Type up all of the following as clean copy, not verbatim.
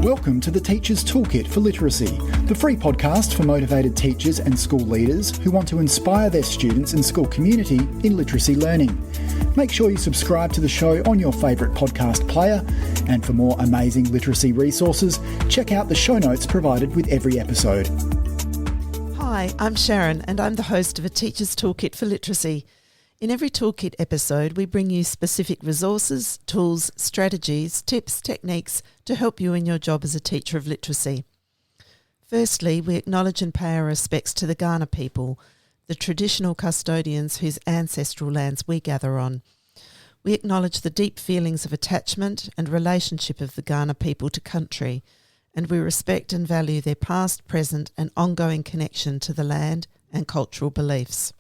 Welcome to the Teacher's Toolkit for Literacy, the free podcast for motivated teachers and school leaders who want to inspire their students and school community in literacy learning. Make sure you subscribe to the show on your favourite podcast player, and for more amazing literacy resources, check out the show notes provided with every episode. Hi, I'm Sharon and I'm the host of A Teacher's Toolkit for Literacy. In every Toolkit episode, we bring you specific resources, tools, strategies, tips, techniques to help you in your job as a teacher of literacy. Firstly, we acknowledge and pay our respects to the Kaurna people, the traditional custodians whose ancestral lands we gather on. We acknowledge the deep feelings of attachment and relationship of the Kaurna people to country, and we respect and value their past, present and ongoing connection to the land and cultural beliefs.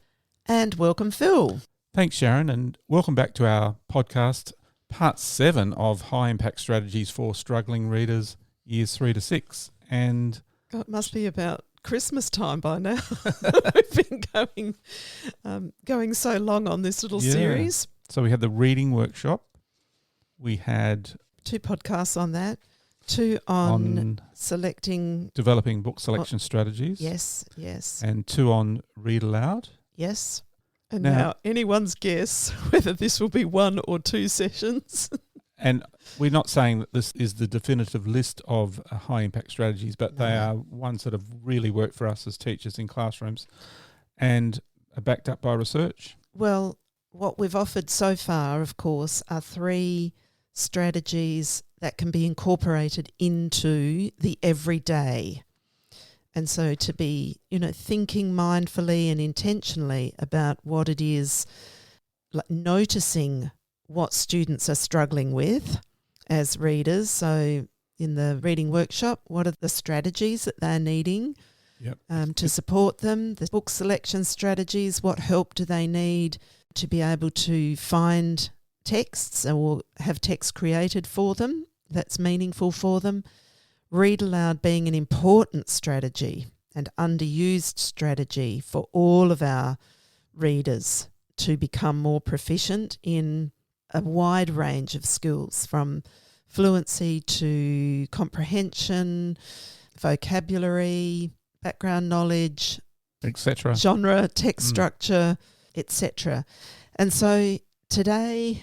And welcome, Phil. Thanks, Sharon, and welcome back to our podcast, part 7 of High Impact Strategies for Struggling Readers, Years 3 to 6. And God, it must be about Christmas time by now. We've been going so long on this little series. So we had the reading workshop. We had 2 podcasts on that. 2 on selecting... developing book selection strategies. Yes. And 2 on read-aloud. Yes. And now anyone's guess whether this will be 1 or 2 sessions. And we're not saying that this is the definitive list of high impact strategies, but they are ones that have really worked for us as teachers in classrooms and are backed up by research. Well, what we've offered so far, of course, are 3 strategies that can be incorporated into the everyday. And so to be, thinking mindfully and intentionally about what it is, like noticing what students are struggling with as readers. So in the reading workshop, what are the strategies that they're needing to support them? The book selection strategies, what help do they need to be able to find texts or have text created for them that's meaningful for them? Read aloud being an important strategy and underused strategy for all of our readers to become more proficient in a wide range of skills, from fluency to comprehension, vocabulary, background knowledge, etc., genre, text structure, etc. And so today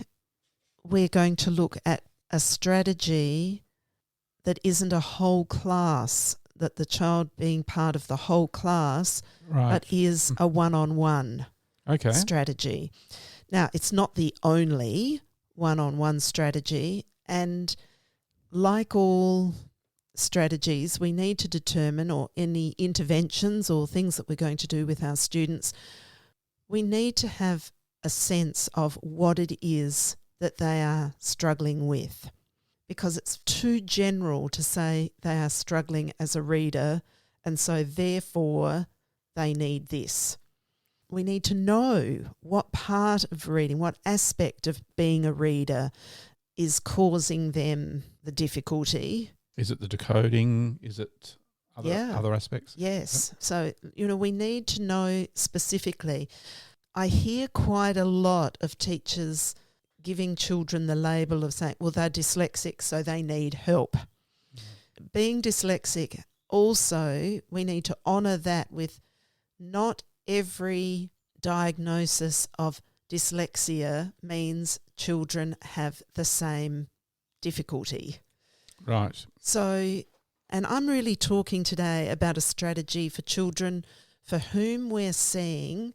we're going to look at a strategy that isn't a whole class, that the child being part of the whole class, but is a one-on-one strategy. Now, it's not the only one-on-one strategy, and like all strategies, we need to determine, or any interventions or things that we're going to do with our students, we need to have a sense of what it is that they are struggling with. Because it's too general to say they are struggling as a reader and so therefore they need this. We need to know what part of reading, what aspect of being a reader is causing them the difficulty. Is it the decoding? Is it other aspects? Yes. Yep. So, we need to know specifically. I hear quite a lot of teachers giving children the label of saying, well, they're dyslexic, so they need help. Being dyslexic, also, we need to honour that with not every diagnosis of dyslexia means children have the same difficulty. Right. So, and I'm really talking today about a strategy for children for whom we're seeing,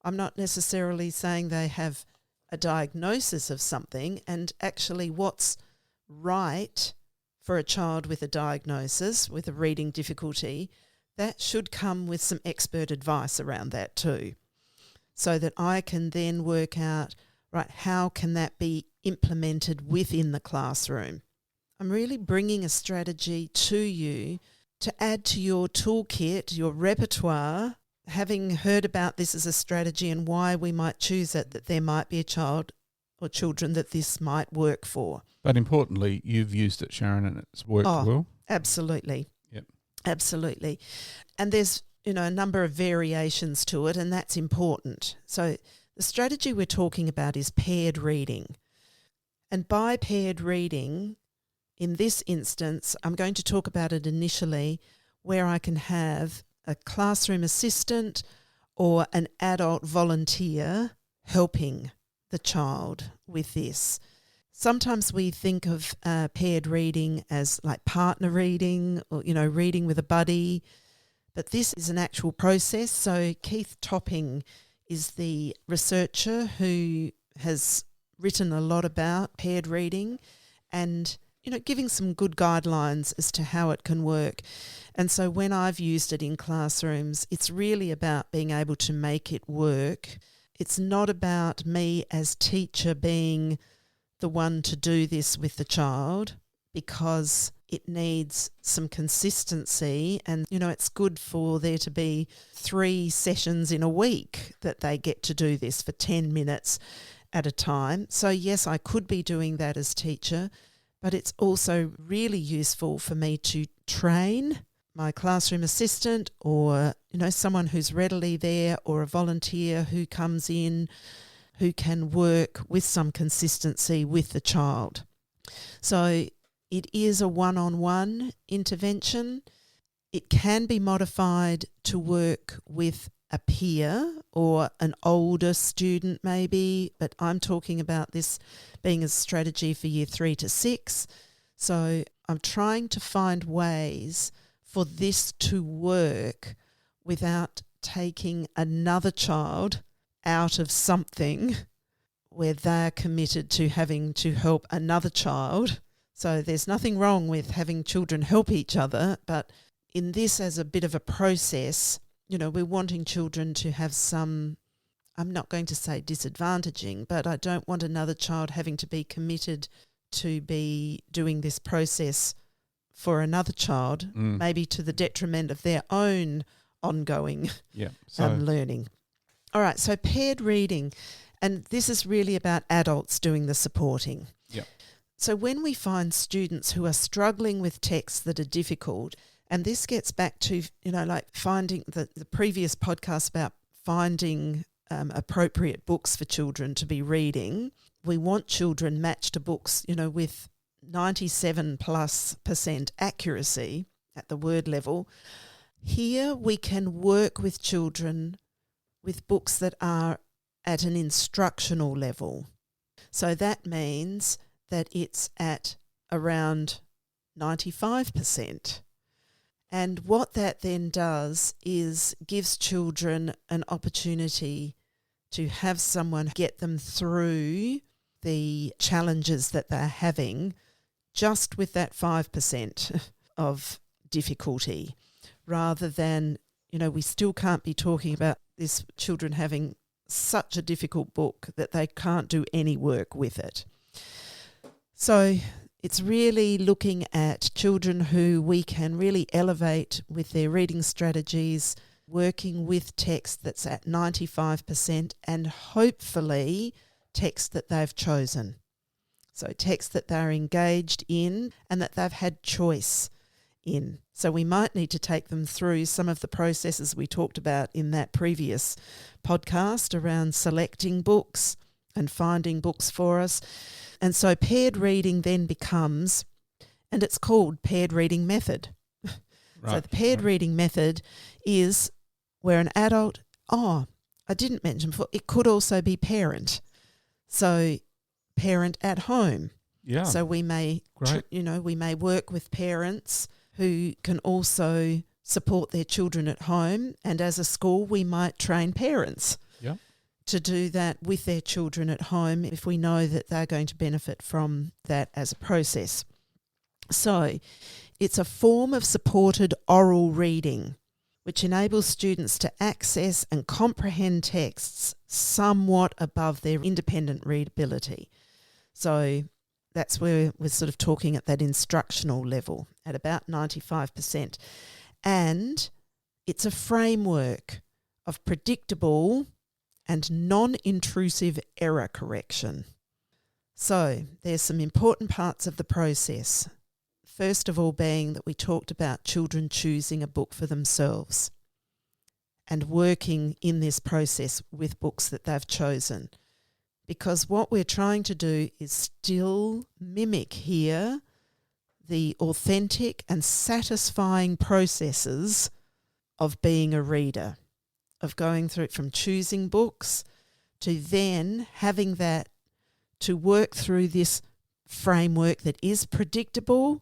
I'm not necessarily saying they have a diagnosis of something, and actually what's right for a child with a diagnosis, with a reading difficulty, that should come with some expert advice around that too, so that I can then work out, how can that be implemented within the classroom? I'm really bringing a strategy to you to add to your toolkit, your repertoire, having heard about this as a strategy and why we might choose it, that there might be a child or children that this might work for. But importantly, you've used it, Sharon, and it's worked well. Absolutely. Yep. Absolutely. And there's, a number of variations to it, and that's important. So the strategy we're talking about is paired reading. And by paired reading, in this instance, I'm going to talk about it initially where I can have a classroom assistant or an adult volunteer helping the child with this. Sometimes we think of paired reading as like partner reading or, reading with a buddy, but this is an actual process. So Keith Topping is the researcher who has written a lot about paired reading and, giving some good guidelines as to how it can work. And so when I've used it in classrooms, it's really about being able to make it work. It's not about me as teacher being the one to do this with the child, because it needs some consistency, and it's good for there to be 3 sessions in a week that they get to do this for 10 minutes at a time. So yes, I could be doing that as teacher, but it's also really useful for me to train my classroom assistant or someone who's readily there, or a volunteer who comes in who can work with some consistency with the child. So it is a one-on-one intervention. It can be modified to work with a peer or an older student maybe, but I'm talking about this being a strategy for year 3 to 6. So I'm trying to find ways for this to work without taking another child out of something where they're committed to having to help another child. So there's nothing wrong with having children help each other, but in this as a bit of a process, we're wanting children to have some, I'm not going to say disadvantaging, but I don't want another child having to be committed to be doing this process for another child, maybe to the detriment of their own ongoing learning. All right, so paired reading, and this is really about adults doing the supporting. Yeah. So when we find students who are struggling with texts that are difficult, and this gets back to, like finding the previous podcast about finding appropriate books for children to be reading. We want children matched to books, with 97+% accuracy at the word level. Here we can work with children with books that are at an instructional level. So that means that it's at around 95%. And what that then does is gives children an opportunity to have someone get them through the challenges that they're having just with that 5% of difficulty, rather than, we still can't be talking about this children having such a difficult book that they can't do any work with it. So it's really looking at children who we can really elevate with their reading strategies, working with text that's at 95% and hopefully text that they've chosen. So text that they're engaged in and that they've had choice in. So we might need to take them through some of the processes we talked about in that previous podcast around selecting books and finding books for us. And so paired reading then becomes, and it's called paired reading method. Right. So the paired reading method is where an adult, I didn't mention before, it could also be parent. So parent at home. Yeah. So we may, we may work with parents who can also support their children at home. And as a school, we might train parents to do that with their children at home if we know that they're going to benefit from that as a process. So it's a form of supported oral reading which enables students to access and comprehend texts somewhat above their independent readability. So that's where we're sort of talking at that instructional level at about 95%. And it's a framework of predictable and non-intrusive error correction. So there's some important parts of the process. First of all being that we talked about children choosing a book for themselves and working in this process with books that they've chosen. Because what we're trying to do is still mimic here the authentic and satisfying processes of being a reader, of going through it from choosing books to then having that to work through this framework that is predictable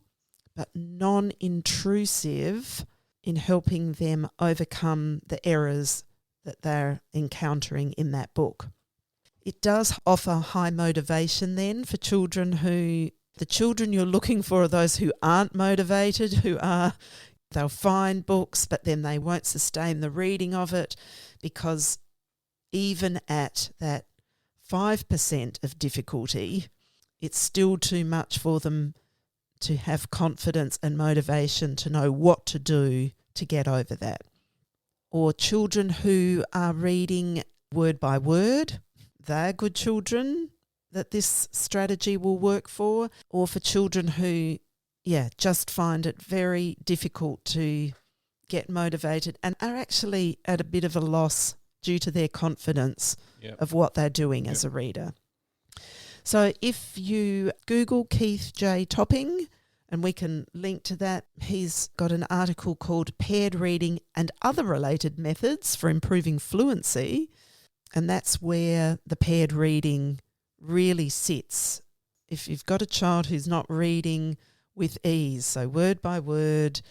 but non-intrusive in helping them overcome the errors that they're encountering in that book. It does offer high motivation then for children who, the children you're looking for are those who aren't motivated, they'll find books but then they won't sustain the reading of it, because even at that 5% of difficulty, it's still too much for them to have confidence and motivation to know what to do to get over that. Or children who are reading word by word, they're good children that this strategy will work for. Or for children who, just find it very difficult to get motivated and are actually at a bit of a loss due to their confidence of what they're doing as a reader. So if you Google Keith J. Topping, and we can link to that, he's got an article called Paired Reading and Other Related Methods for Improving Fluency, and that's where the paired reading really sits. If you've got a child who's not reading with ease, so word by word,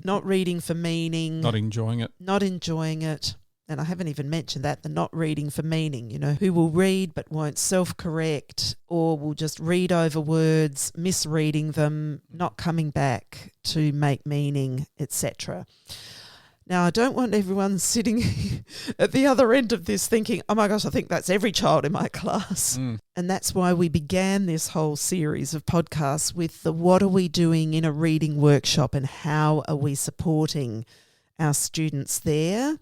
not reading for meaning, not enjoying it, and I haven't even mentioned that, the not reading for meaning, who will read but won't self-correct, or will just read over words, misreading them, not coming back to make meaning, etc. Now, I don't want everyone sitting at the other end of this thinking, oh my gosh, I think that's every child in my class. And that's why we began this whole series of podcasts with the what are we doing in a reading workshop and how are we supporting our students there.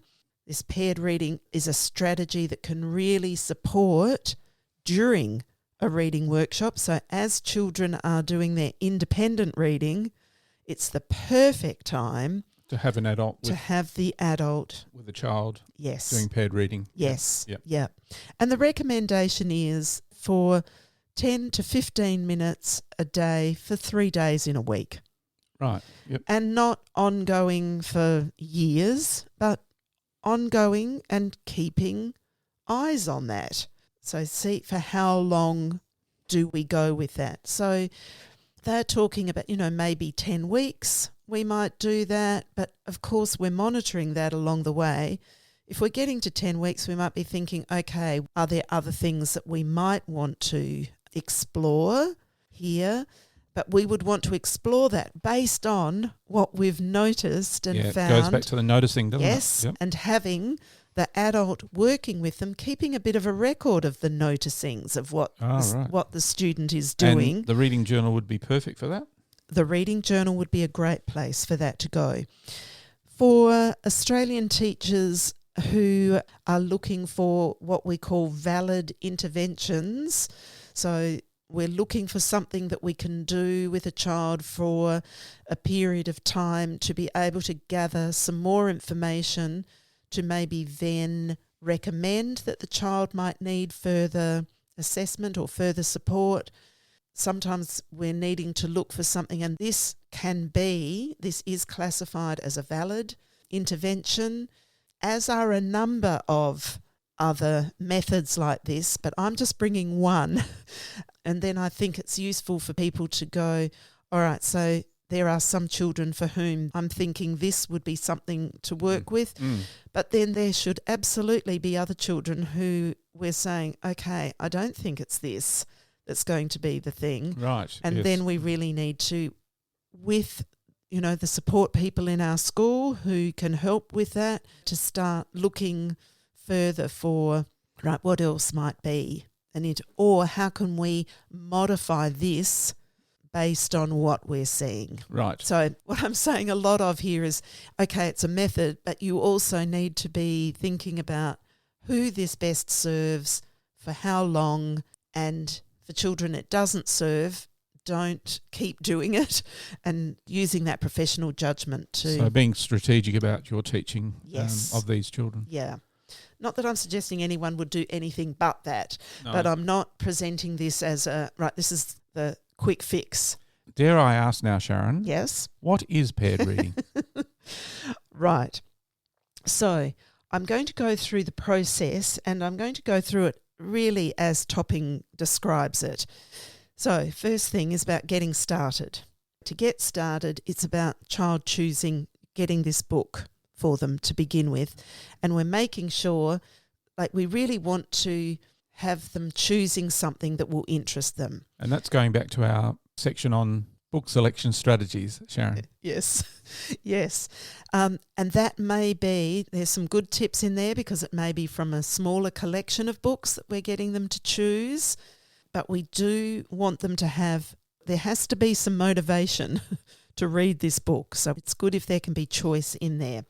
This paired reading is a strategy that can really support during a reading workshop. So as children are doing their independent reading, it's the perfect time to have an adult with a child doing paired reading. Yes. Yep. Yeah. And the recommendation is for 10 to 15 minutes a day for 3 days in a week. Right. Yep. And not ongoing for years, but ongoing and keeping eyes on that. So see for how long do we go with that. So they're talking about, maybe 10 weeks we might do that, but of course we're monitoring that along the way. If we're getting to 10 weeks, we might be thinking, okay, are there other things that we might want to explore here? But we would want to explore that based on what we've noticed and found. It goes back to the noticing, doesn't it? Yes, and having the adult working with them, keeping a bit of a record of the noticings of what the student is doing. And the reading journal would be perfect for that? The reading journal would be a great place for that to go. For Australian teachers who are looking for what we call valid interventions, so we're looking for something that we can do with a child for a period of time to be able to gather some more information to maybe then recommend that the child might need further assessment or further support. Sometimes we're needing to look for something, and this is classified as a valid intervention, as are a number of other methods like this, but I'm just bringing one. And then I think it's useful for people to go, all right, so there are some children for whom I'm thinking this would be something to work with, but then there should absolutely be other children who we're saying, okay, I don't think it's this that's going to be the thing. Right. And then we really need to, with the support people in our school who can help with that, to start looking further for, right, what else might be, or how can we modify this based on what we're seeing. Right. So what I'm saying a lot of here is, okay, it's a method, but you also need to be thinking about who this best serves, for how long, and for children it doesn't serve, don't keep doing it, and using that professional judgment to... So being strategic about your teaching of these children. Yeah. Not that I'm suggesting anyone would do anything but that, but I'm not presenting this as this is the quick fix. Dare I ask now, Sharon? Yes. What is paired reading? Right. So I'm going to go through the process, and I'm going to go through it really as Topping describes it. So first thing is about getting started. To get started, it's about child choosing, getting this book for them to begin with. And we're making sure, we really want to have them choosing something that will interest them. And that's going back to our section on book selection strategies, Sharon. Yes, yes. And that may be, there's some good tips in there because it may be from a smaller collection of books that we're getting them to choose. But we do want them to have, there has to be some motivation to read this book. So it's good if there can be choice in there.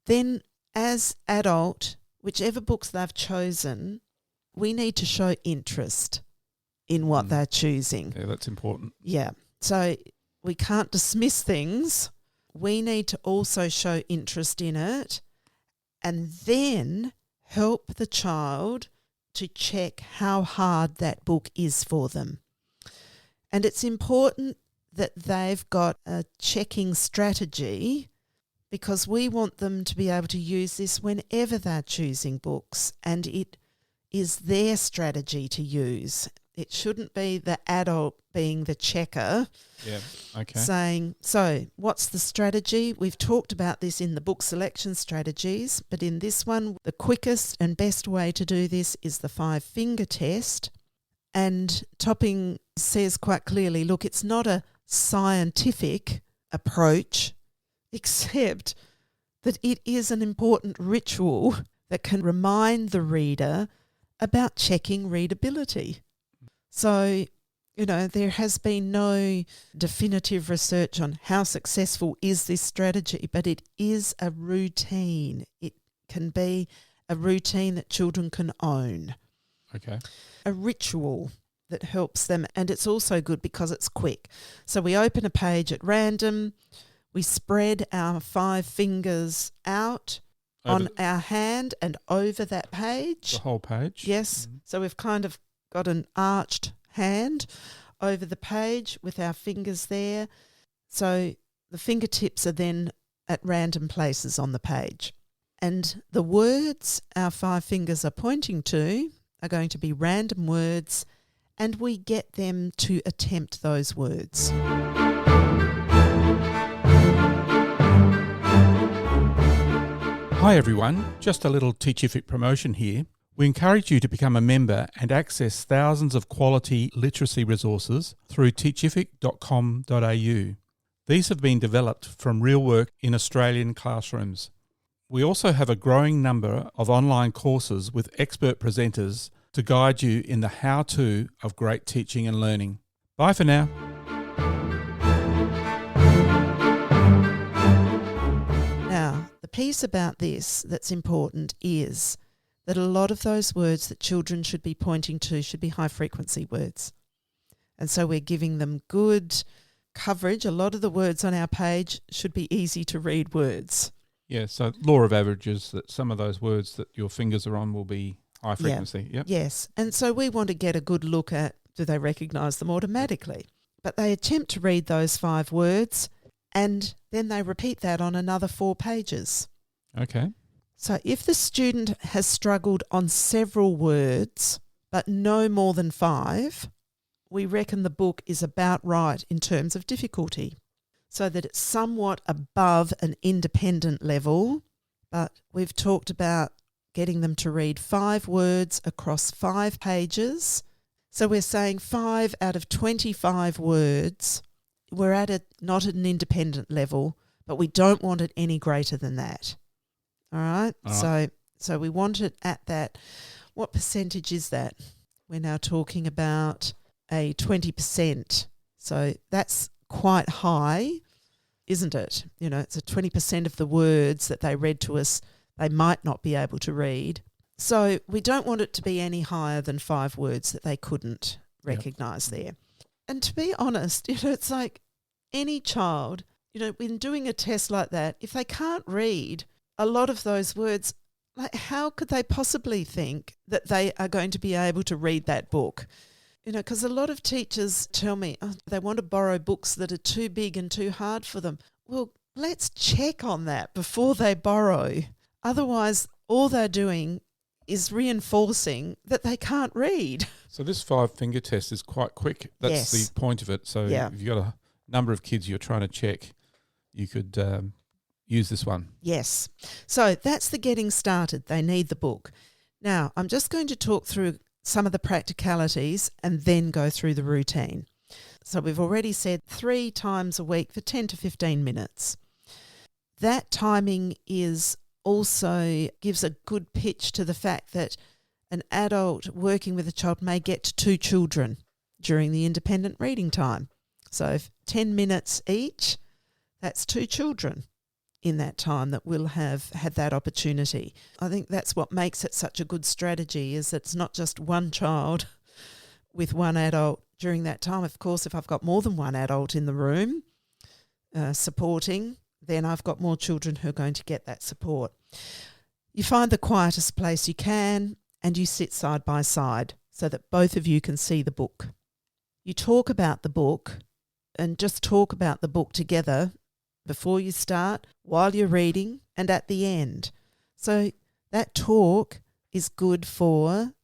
Then as adult, whichever books they've chosen, we need to show interest in what they're choosing. Yeah, that's important. Yeah. So we can't dismiss things. We need to also show interest in it and then help the child to check how hard that book is for them. And it's important that they've got a checking strategy because we want them to be able to use this whenever they're choosing books, and it is their strategy to use. It shouldn't be the adult being the checker. Yeah, okay. Saying, so what's the strategy? We've talked about this in the book selection strategies, but in this one, the quickest and best way to do this is the 5-finger test. And Topping says quite clearly, look, it's not a scientific approach, except that it is an important ritual that can remind the reader about checking readability. So, there has been no definitive research on how successful is this strategy, but it is a routine. It can be a routine that children can own. Okay. A ritual that helps them, and it's also good because it's quick. So we open a page at random, we spread our 5 fingers out on our hand and over that page. The whole page? Yes. Mm-hmm. So we've kind of got an arched hand over the page with our fingers there. So the fingertips are then at random places on the page. And the words our 5 fingers are pointing to are going to be random words, and we get them to attempt those words. Hi everyone, just a little Teachific promotion here. We encourage you to become a member and access thousands of quality literacy resources through teachific.com.au. These have been developed from real work in Australian classrooms. We also have a growing number of online courses with expert presenters to guide you in the how-to of great teaching and learning. Bye for now. Now, the piece about this that's important is that a lot of those words that children should be pointing to should be high-frequency words. And so we're giving them good coverage. A lot of the words on our page should be easy to read words. Yeah, so law of averages, that some of those words that your fingers are on will be high frequency. Yep. Yes, and so we want to get a good look at, do they recognise them automatically? But they attempt to read those 5 words and then they repeat that on another 4 pages. Okay. So if the student has struggled on several words but no more than 5, we reckon the book is about right in terms of difficulty, so that it's somewhat above an independent level, but we've talked about getting them to read 5 words across 5 pages. So we're saying 5 out of 25 words, we're at not at an independent level, but we don't want it any greater than that. All right? So we want it at that. What percentage is that? We're now talking about a 20%. So that's quite high, isn't it? It's a 20% of the words that they read to us they might not be able to read. So we don't want it to be any higher than 5 words that they couldn't recognise there. And to be honest, it's like any child, when doing a test like that, if they can't read a lot of those words, how could they possibly think that they are going to be able to read that book? because a lot of teachers tell me they want to borrow books that are too big and too hard for them. Well, let's check on that before they borrow. Otherwise, all they're doing is reinforcing that they can't read. So this 5-finger test is quite quick. That's the point of it. So if you've got a number of kids you're trying to check, you could use this one. Yes. So that's the getting started. They need the book. Now, I'm just going to talk through some of the practicalities and then go through the routine. So we've already said 3 times a week for 10 to 15 minutes. That timing also gives a good pitch to the fact that an adult working with a child may get to 2 children during the independent reading time. So if 10 minutes each, that's 2 children in that time that will have had that opportunity. I think that's what makes it such a good strategy, is that it's not just one child with one adult during that time. Of course, if I've got more than one adult in the room supporting, then I've got more children who are going to get that support. You find the quietest place you can and you sit side by side so that both of you can see the book. You talk about the book and just talk about the book together before you start, while you're reading, and at the end. So that talk is good for,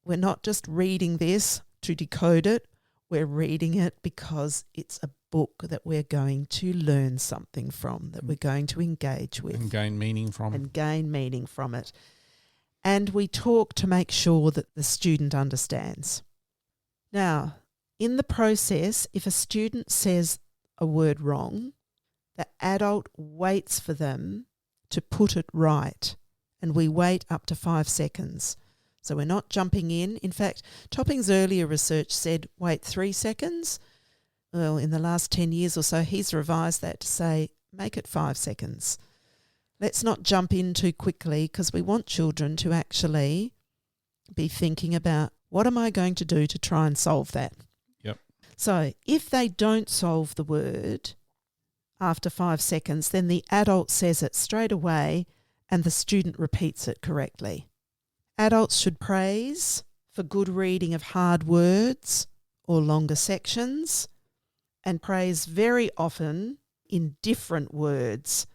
we're not just reading this to decode it, we're reading it because it's a book that we're going to learn something from, that we're going to engage with. And gain meaning from it. And we talk to make sure that the student understands. Now, in the process, if a student says a word wrong, the adult waits for them to put it right, and we wait up to 5 seconds. So we're not jumping in. In fact, Topping's earlier research said wait 3 seconds. Well, in the last 10 years or so, he's revised that to say make it 5 seconds. Let's not jump in too quickly, because we want children to actually be thinking about, what am I going to do to try and solve that? Yep. So if they don't solve the word after 5 seconds, then the adult says it straight away and the student repeats it correctly. Adults should praise for good reading of hard words or longer sections, and praise very often in different words,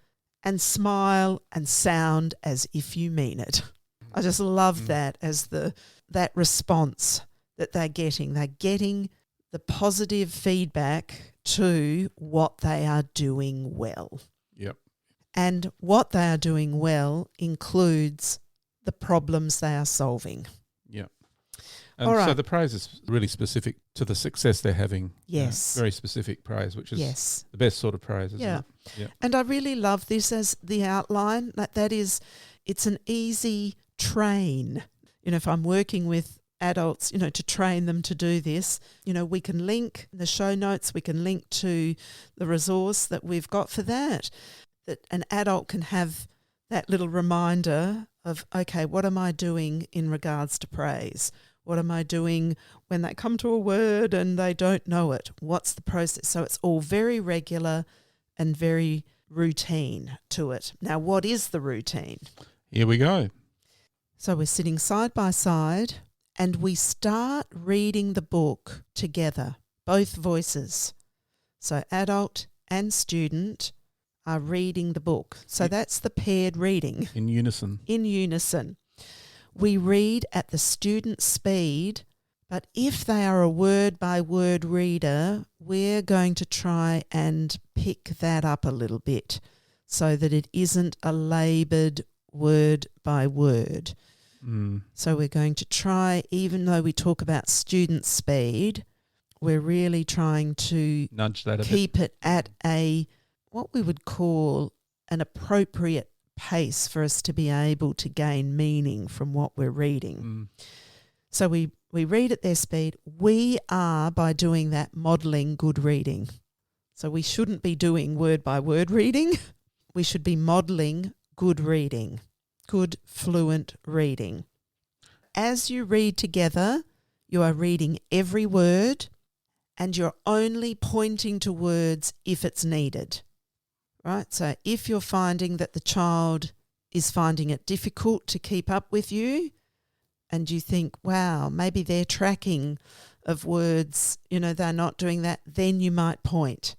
and smile and sound as if you mean it. I just love that as that response that they're getting. They're getting the positive feedback to what they are doing well. Yep. And what they are doing well includes the problems they are solving. Yep. And All right. so the praise is really specific to the success they're having. Yes. Very specific praise, which is yes. the best sort of praise, isn't it? Yeah. And I really love this as the outline. That is, it's an easy train. If I'm working with adults, to train them to do this, we can link in the show notes, we can link to the resource that we've got for that an adult can have that little reminder of, okay, what am I doing in regards to praise? What am I doing when they come to a word and they don't know it? What's the process? So it's all very regular and very routine to it. Now, what is the routine? Here we go. So we're sitting side by side and we start reading the book together, both voices. So adult and student are reading the book. So that's the paired reading. In unison. In unison. We read at the student's speed, but if they are a word-by-word reader, we're going to try and pick that up a little bit so that it isn't a laboured word-by-word. So we're going to try, even though we talk about student speed, we're really trying to nudge that keep it at what we would call an appropriate pace for us to be able to gain meaning from what we're reading. So we read at their speed. We are, by doing that, modelling good reading. So we shouldn't be doing word-by-word reading. We should be modelling good reading, good fluent reading. As you read together, you are reading every word and you're only pointing to words if it's needed. Right? So if you're finding that the child is finding it difficult to keep up with you and you think, wow, maybe they're tracking of words, they're not doing that, then you might point.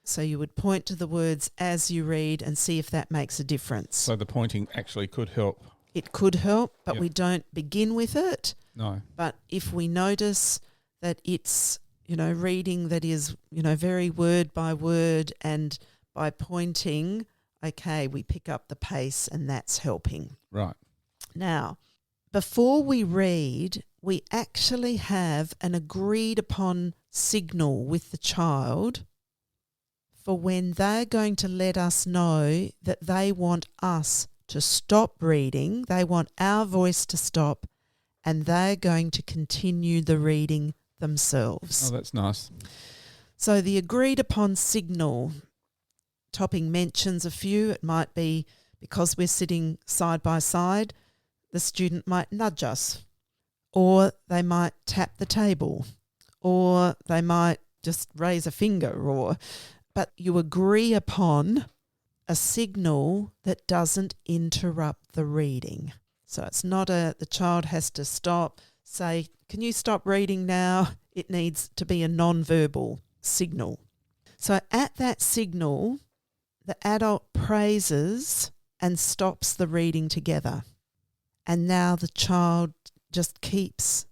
So you would point to the words as you read and see if that makes a difference. So the pointing actually could help. It could help, but Yep. we don't begin with it. No. But if we notice that it's, reading that is, very word by word, and by pointing, okay, we pick up the pace and that's helping. Right. Now, before we read, we actually have an agreed upon signal with the child for when they're going to let us know that they want us to stop reading, they want our voice to stop, and they're going to continue the reading themselves. Oh, that's nice. So the agreed upon signal, Topping mentions a few. It might be because we're sitting side by side, the student might nudge us, or they might tap the table, or they might just raise a finger, but you agree upon a signal that doesn't interrupt the reading. So it's not the child has to stop, say, can you stop reading now? It needs to be a non-verbal signal. So at that signal, the adult praises and stops the reading together. And now the child just keeps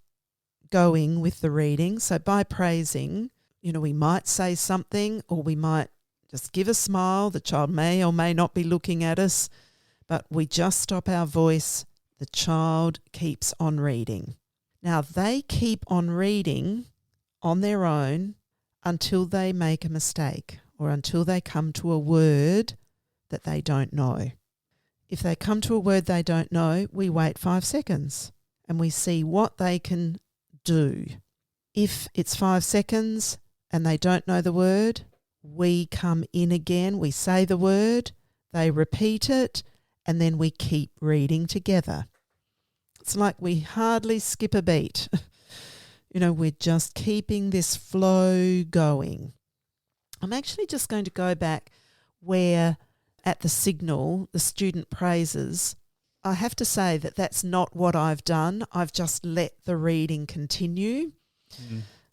going with the reading. So by praising, we might say something, or we might just give a smile. The child may or may not be looking at us, but we just stop our voice. The child keeps on reading. Now they keep on reading on their own until they make a mistake, or until they come to a word that they don't know. If they come to a word they don't know, we wait 5 seconds and we see what they can do. If it's 5 seconds and they don't know the word, we come in again, we say the word, they repeat it, and then we keep reading together. It's like we hardly skip a beat. We're just keeping this flow going. I'm actually just going to go back where at the signal the student praises. I have to say that that's not what I've done. I've just let the reading continue.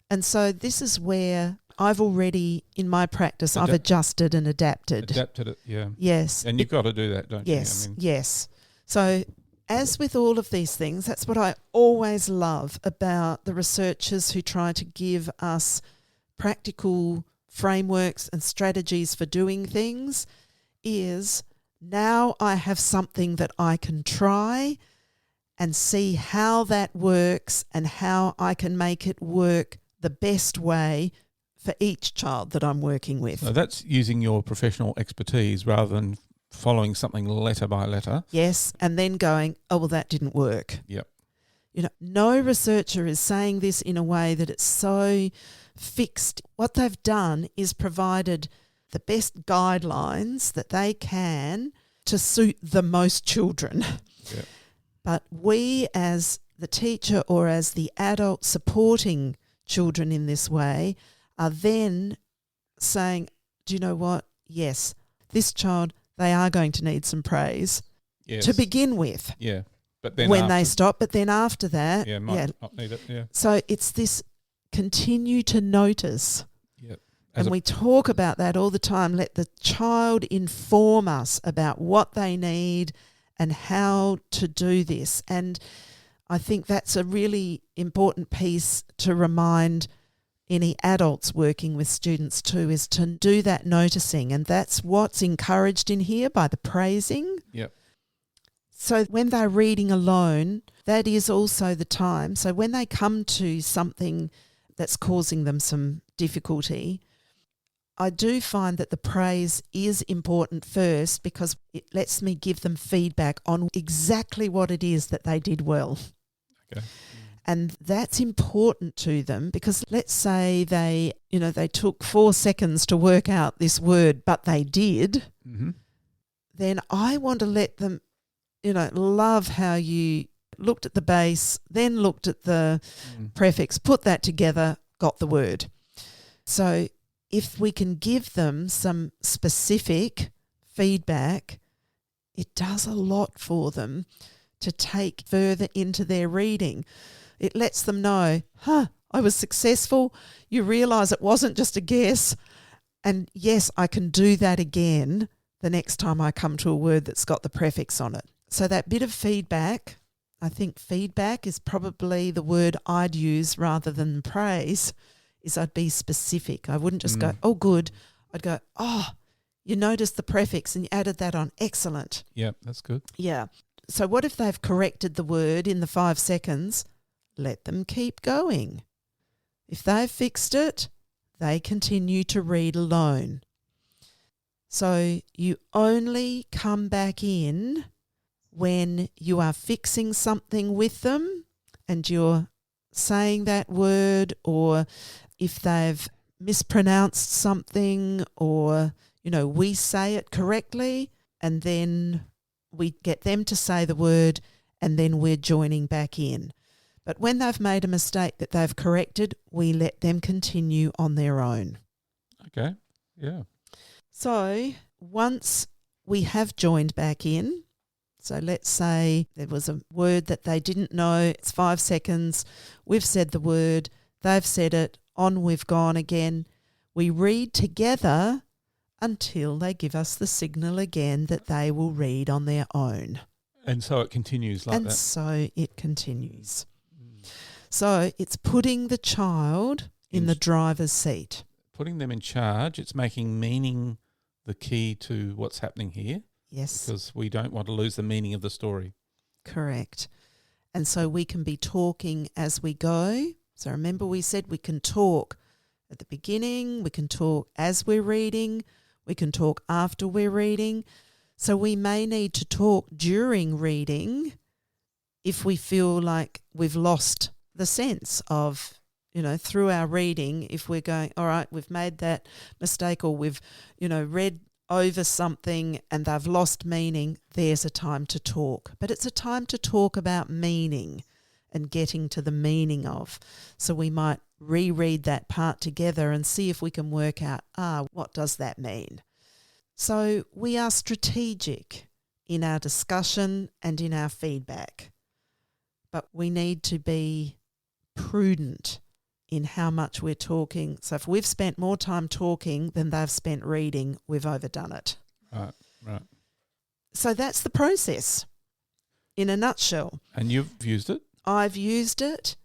And so this is where I've already, in my practice, I've adjusted and adapted. Adapted it, yeah. Yes. And you've got to do that, don't you? Yes. So as with all of these things, that's what I always love about the researchers who try to give us practical frameworks and strategies for doing things, is now I have something that I can try and see how that works and how I can make it work the best way for each child that I'm working with. So that's using your professional expertise rather than following something letter by letter. Yes, and then going, oh, well, that didn't work. Yep. No researcher is saying this in a way that it's so fixed. What they've done is provided the best guidelines that they can to suit the most children. Yep. But we as the teacher or as the adult supporting children in this way are then saying, do you know what? Yes, this child, they are going to need some praise to begin with. Yeah. But then when they stop, but then after that, might not need it. Yeah. So it's this continue to notice. Yep. And we talk about that all the time. Let the child inform us about what they need and how to do this. And I think that's a really important piece to remind any adults working with students too, is to do that noticing. And that's what's encouraged in here by the praising. Yep. So when they're reading alone, that is also the time. So when they come to something that's causing them some difficulty, I do find that the praise is important first, because it lets me give them feedback on exactly what it is that they did well. Okay. And that's important to them, because let's say they took 4 seconds to work out this word, but they did, then I want to let them, love how you looked at the base, then looked at the prefix, put that together, got the word. So if we can give them some specific feedback, it does a lot for them to take further into their reading. It lets them know, I was successful. You realise it wasn't just a guess. And yes, I can do that again the next time I come to a word that's got the prefix on it. So that bit of feedback, I think feedback is probably the word I'd use rather than praise, is I'd be specific. I wouldn't just go, oh, good. I'd go, oh, you noticed the prefix and you added that on. Excellent. Yeah, that's good. Yeah. So what if they've corrected the word in the 5 seconds? Let them keep going. If they've fixed it, they continue to read alone. So you only come back in when you are fixing something with them and you're saying that word, or if they've mispronounced something, or, we say it correctly and then we get them to say the word and then we're joining back in. But when they've made a mistake that they've corrected, we let them continue on their own. Okay, yeah. So once we have joined back in, so let's say there was a word that they didn't know, it's 5 seconds, we've said the word, they've said it, on we've gone again. We read together until they give us the signal again that they will read on their own. And so it continues like that. And so it continues. So it's putting the child in the driver's seat. Putting them in charge, it's making meaning the key to what's happening here. Yes. Because we don't want to lose the meaning of the story. Correct. And so we can be talking as we go. So remember we said we can talk at the beginning, we can talk as we're reading, we can talk after we're reading. So we may need to talk during reading if we feel like we've lost the sense of, through our reading, if we're going, all right, we've made that mistake, or we've, read over something and they've lost meaning, there's a time to talk. But it's a time to talk about meaning and getting to the meaning of. So we might reread that part together and see if we can work out, what does that mean? So we are strategic in our discussion and in our feedback, but we need to be prudent in how much we're talking. So if we've spent more time talking than they've spent reading, we've overdone it. Right. So that's the process in a nutshell. And you've used it? I've used it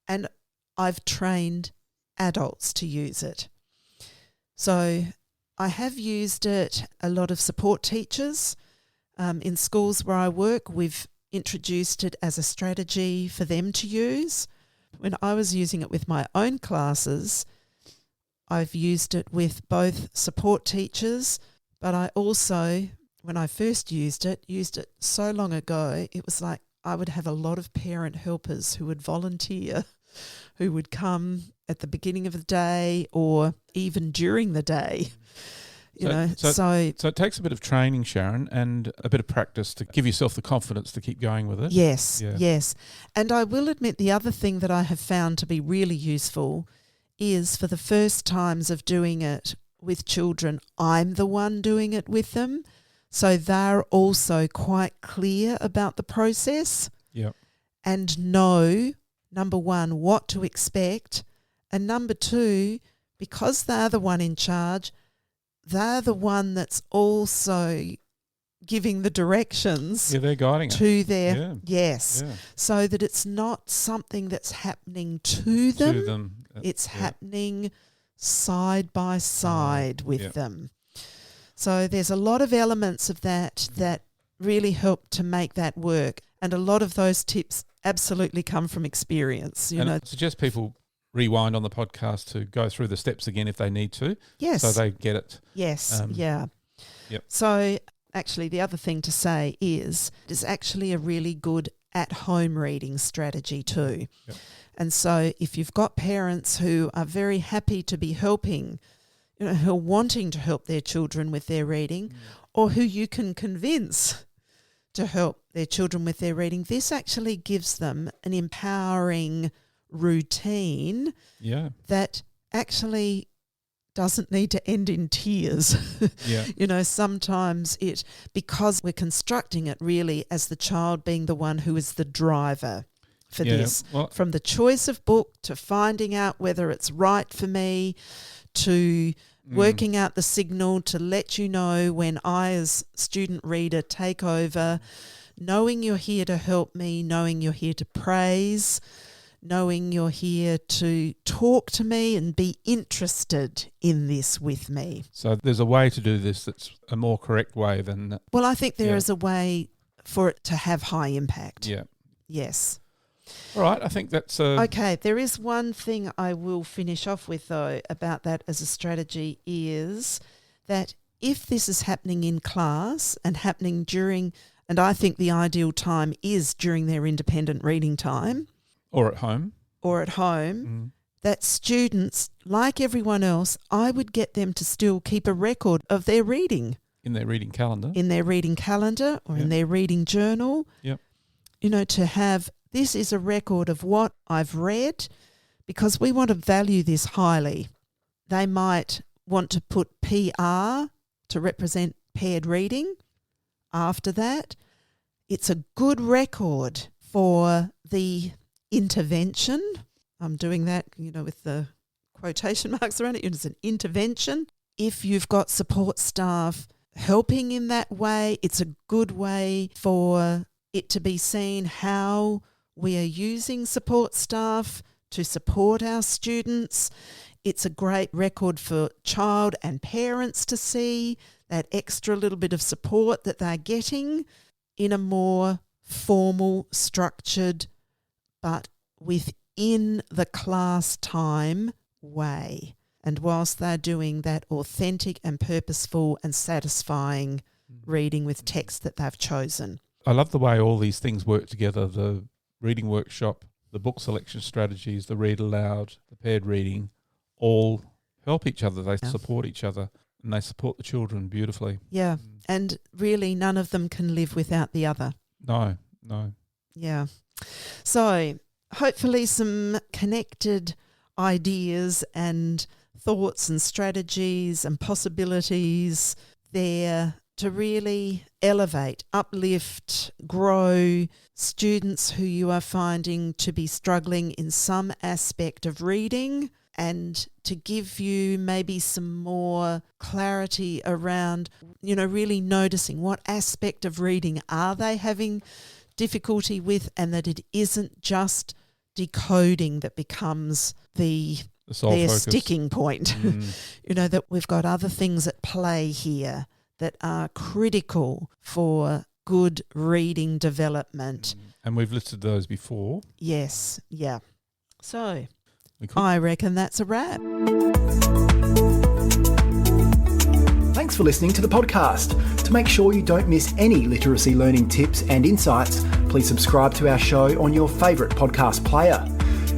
and I've trained adults to use it. So I have used it, a lot of support teachers in schools where I work, we've introduced it as a strategy for them to use. When I was using it with my own classes, I've used it with both support teachers, but I also, when I first used it so long ago, it was like I would have a lot of parent helpers who would volunteer, who would come at the beginning of the day or even during the day. So it takes a bit of training, Sharon, and a bit of practice to give yourself the confidence to keep going with it. Yes. And I will admit the other thing that I have found to be really useful is for the first times of doing it with children, I'm the one doing it with them. So they're also quite clear about the process and know, number one, what to expect. And number two, because they're the one in charge, they're the one that's also giving the directions. Yeah, they're guiding to their so that it's not something that's happening to them. It's happening side by side with them. So there's a lot of elements of that really help to make that work, and a lot of those tips absolutely come from experience. I suggest people rewind on the podcast to go through the steps again if they need to. Yes. So they get it. Yes. Yep. So actually the other thing to say is it's actually a really good at-home reading strategy too. Yep. And so if you've got parents who are very happy to be helping, who are wanting to help their children with their reading, or who you can convince to help their children with their reading, this actually gives them an empowering routine that actually doesn't need to end in tears. Sometimes because we're constructing it really as the child being the one who is the driver. for Yeah, this. well- From the choice of book to finding out whether it's right for me, to working out the signal to let you know when I, as student reader, take over, knowing you're here to help me, knowing you're here to praise, knowing you're here to talk to me and be interested in this with me. So there's a way to do this that's a more correct way than... Well, I think there is Yeah. a way for it to have high impact. Yeah. Yes. All right, I think that's... Okay, there is one thing I will finish off with, though, about that as a strategy is that if this is happening in class and happening during, and I think the ideal time is during their independent reading time Or at home. or at home, that students, like everyone else, I would get them to still keep a record of their reading In their reading calendar. in their reading calendar or in Yep. their reading journal. Yep. You know, to have, this is a record of what I've read, because we want to value this highly. They might want to put PR to represent paired reading after that. It's a good record for the intervention. I'm doing that, you know, with the quotation marks around it. It's an intervention. If you've got support staff helping in that way, it's a good way for it to be seen how we are using support staff to support our students. It's a great record for child and parents to see that extra little bit of support that they're getting in a more formal, structured, but within the class time way. And whilst they're doing that authentic and purposeful and satisfying reading with text that they've chosen. I love the way all these things work together. The reading workshop, the book selection strategies, the read aloud, the paired reading, all help each other. They support each other and they support the children beautifully. Yeah, and really none of them can live without the other. No. Yeah. So hopefully some connected ideas and thoughts and strategies and possibilities there to really elevate, uplift, grow students who you are finding to be struggling in some aspect of reading, and to give you maybe some more clarity around, you know, really noticing what aspect of reading are they having difficulty with, and that it isn't just decoding that becomes their focus. sticking point. You know, that we've got other things at play here that are critical for good reading development. And we've listed those before. Yes, yeah. So We could. I reckon that's a wrap. Thanks for listening to the podcast. To make sure you don't miss any literacy learning tips and insights, please subscribe to our show on your favourite podcast player.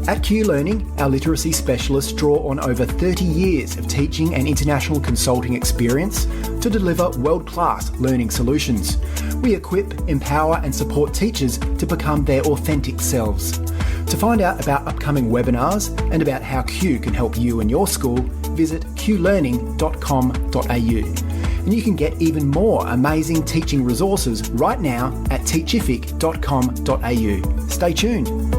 At Q Learning, our literacy specialists draw on over 30 years of teaching and international consulting experience to deliver world-class learning solutions. We equip, empower and support teachers to become their authentic selves. To find out about upcoming webinars and about how Q can help you and your school, visit qlearning.com.au. And you can get even more amazing teaching resources right now at teachific.com.au. Stay tuned.